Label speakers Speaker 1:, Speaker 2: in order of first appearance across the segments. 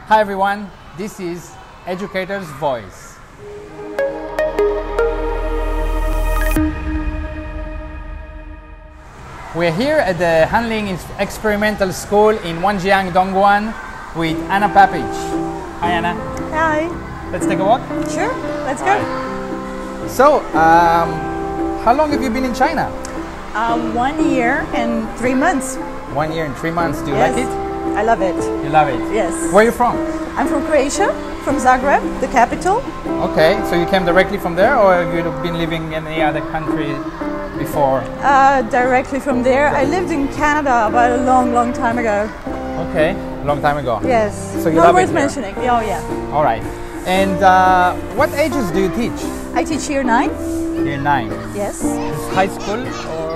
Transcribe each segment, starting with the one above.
Speaker 1: Hi everyone, this is Educator's Voice. We're here at the Handling Experimental School in Wanjiang, Dongguan with Anna Papic. Hi Anna.
Speaker 2: Hi.
Speaker 1: Let's take a walk?
Speaker 2: Sure, let's go.
Speaker 1: Right. So, how long have you been in China?
Speaker 2: 1 year and 3 months.
Speaker 1: 1 year and 3 months. Do you
Speaker 2: Yes.
Speaker 1: like it?
Speaker 2: I love it.
Speaker 1: You love it?
Speaker 2: Yes.
Speaker 1: Where are you from?
Speaker 2: I'm from Croatia, from Zagreb, the capital.
Speaker 1: Okay, so you came directly from there, or have you been living in any other country before?
Speaker 2: Directly from there. I lived in Canada about a long time ago.
Speaker 1: Okay, a long time ago.
Speaker 2: Yes.
Speaker 1: So you
Speaker 2: Not
Speaker 1: love it
Speaker 2: worth
Speaker 1: here?
Speaker 2: mentioning. Oh yeah.
Speaker 1: All right. And what ages do you teach?
Speaker 2: I teach year 9.
Speaker 1: Year 9.
Speaker 2: Yes.
Speaker 1: It's high school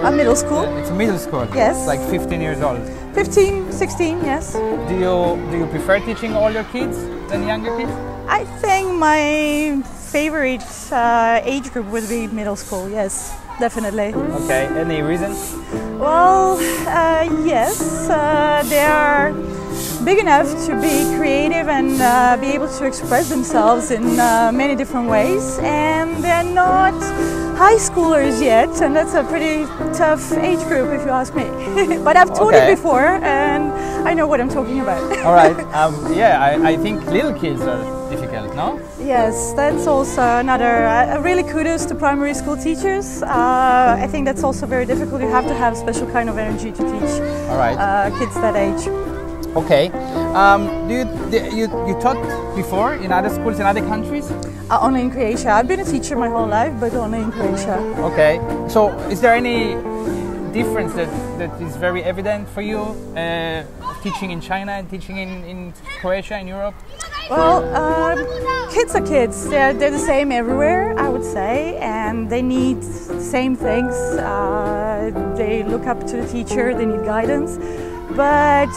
Speaker 1: or?
Speaker 2: Middle school.
Speaker 1: It's middle school.
Speaker 2: Yes.
Speaker 1: It's like 15 years old.
Speaker 2: 15, 16, yes.
Speaker 1: Do you prefer teaching older kids than younger kids?
Speaker 2: I think my favorite age group would be middle school, yes, definitely.
Speaker 1: Okay, any reason?
Speaker 2: Well, yes, they are big enough to be creative and be able to express themselves in many different ways, and they're not high schoolers yet, and that's a pretty tough age group if you ask me. But I've taught it before and I know what I'm talking about.
Speaker 1: All right, yeah, I think little kids are difficult, no?
Speaker 2: Yes, that's also another, really kudos to primary school teachers. I think that's also very difficult. You have to have special kind of energy to teach kids that age.
Speaker 1: Okay. You taught before in other schools in other countries?
Speaker 2: Only in Croatia. I've been a teacher my whole life, but only in Croatia.
Speaker 1: Okay. So is there any difference that is very evident for you teaching in China and teaching in Croatia and Europe?
Speaker 2: Well, kids are kids. They're the same everywhere, I would say, and they need the same things. They look up to the teacher, they need guidance. But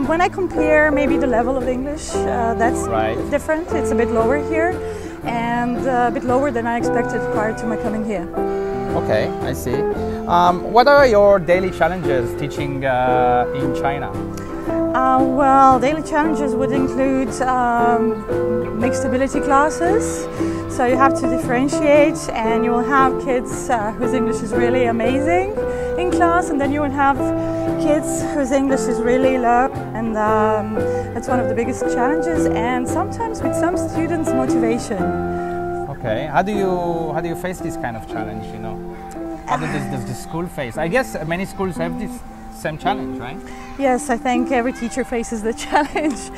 Speaker 2: when I compare maybe the level of English, that's different. It's a bit lower here and a bit lower than I expected prior to my coming here.
Speaker 1: Okay, I see. What are your daily challenges teaching in China?
Speaker 2: Well, daily challenges would include mixed ability classes. So you have to differentiate, and you will have kids whose English is really amazing in class, and then you will have kids whose English is really low, and that's one of the biggest challenges, and sometimes with some students motivation.
Speaker 1: Okay, how do you face this kind of challenge, you know? How does the school face? I guess many schools have this same challenge, right?
Speaker 2: Yes, I think every teacher faces the challenge.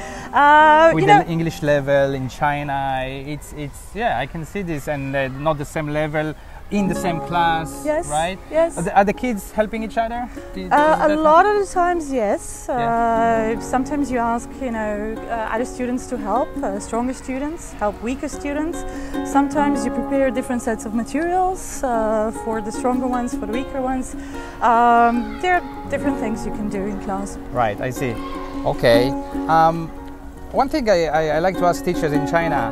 Speaker 1: With the English level in China, it's yeah, I can see this, and not the same level in the same class, right?
Speaker 2: Yes.
Speaker 1: Are the kids helping each other?
Speaker 2: A lot of the times, yes. Sometimes you ask, other students to help, stronger students, help weaker students. Sometimes you prepare different sets of materials for the stronger ones, for the weaker ones. There are different things you can do in class. Right,
Speaker 1: I see. Okay. One thing I like to ask teachers in China,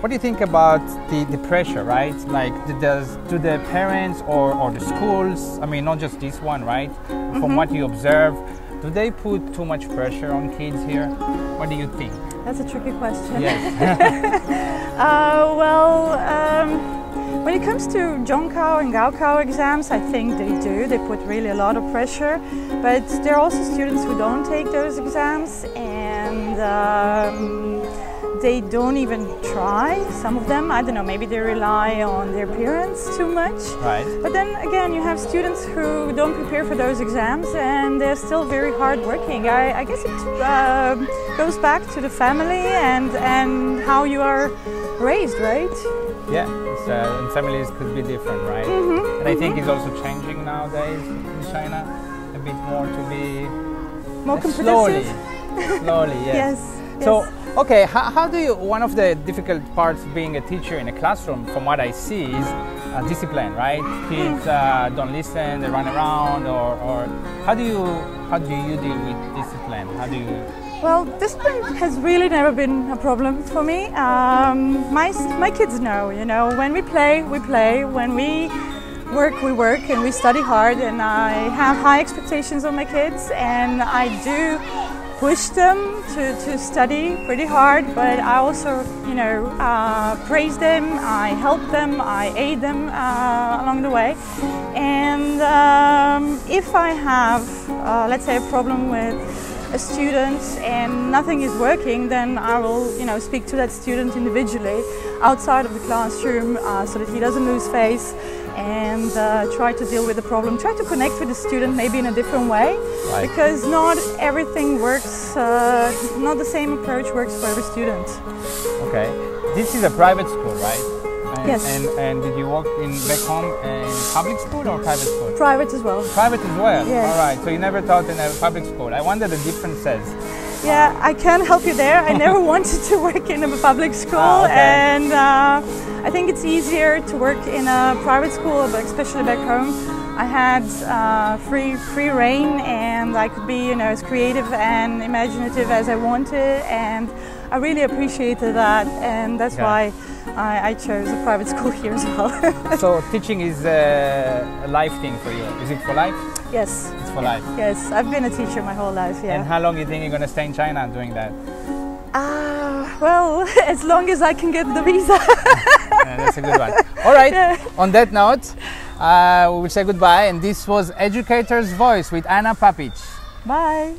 Speaker 1: what do you think about the pressure, right? Like, do the parents or the schools, I mean, not just this one, right? From what you observe, do they put too much pressure on kids here? What do you think?
Speaker 2: That's a tricky question.
Speaker 1: Yes.
Speaker 2: When it comes to Zhongkao and Gaokao exams, I think they do. They put really a lot of pressure, but there are also students who don't take those exams, and they don't even try, some of them. I don't know, maybe they rely on their parents too much.
Speaker 1: Right.
Speaker 2: But then again, you have students who don't prepare for those exams, and they're still very hard working. I guess it goes back to the family and how you are raised, right?
Speaker 1: Yeah, and families could be different, right? And I think it's also changing nowadays in China, a bit more to be
Speaker 2: more competitive.
Speaker 1: Slowly, yes. So, okay, how do you, one of the difficult parts of being a teacher in a classroom, from what I see, is discipline, right? Kids don't listen, they run around, or how do you deal with discipline? How do you?
Speaker 2: Well, discipline has really never been a problem for me. My kids know, when we play, we play. When we work, we work, and we study hard, and I have high expectations on my kids, and I do push them to study pretty hard, but I also, praise them, I help them, I aid them along the way. And if I have, let's say, a problem with a student and nothing is working, then I will, speak to that student individually outside of the classroom so that he doesn't lose face, and try to deal with the problem, try to connect with the student maybe in a different way,
Speaker 1: right.
Speaker 2: Because not everything works, not the same approach works for every student.
Speaker 1: Okay, this is a private school, right?
Speaker 2: Yes.
Speaker 1: And did you work back home in public school or private school?
Speaker 2: Private as well.
Speaker 1: Private as well?
Speaker 2: Yes.
Speaker 1: All right, so you never taught in a public school. I wonder the differences.
Speaker 2: Yeah, I can help you there. I never wanted to work in a public school,
Speaker 1: okay.
Speaker 2: And I think it's easier to work in a private school, but especially back home. I had free reign, and I could be, as creative and imaginative as I wanted, and I really appreciated that, and that's why I chose a private school here as well.
Speaker 1: So teaching is a life thing for you. Is it for life?
Speaker 2: Yes.
Speaker 1: It's for life.
Speaker 2: Yes, I've been a teacher my whole life. Yeah.
Speaker 1: And how long do you think you're going to stay in China doing that?
Speaker 2: Well, as long as I can get the visa.
Speaker 1: Yeah, that's a good one. All right. Yeah. On that note, we will say goodbye. And this was Educator's Voice with Anna Papic.
Speaker 2: Bye.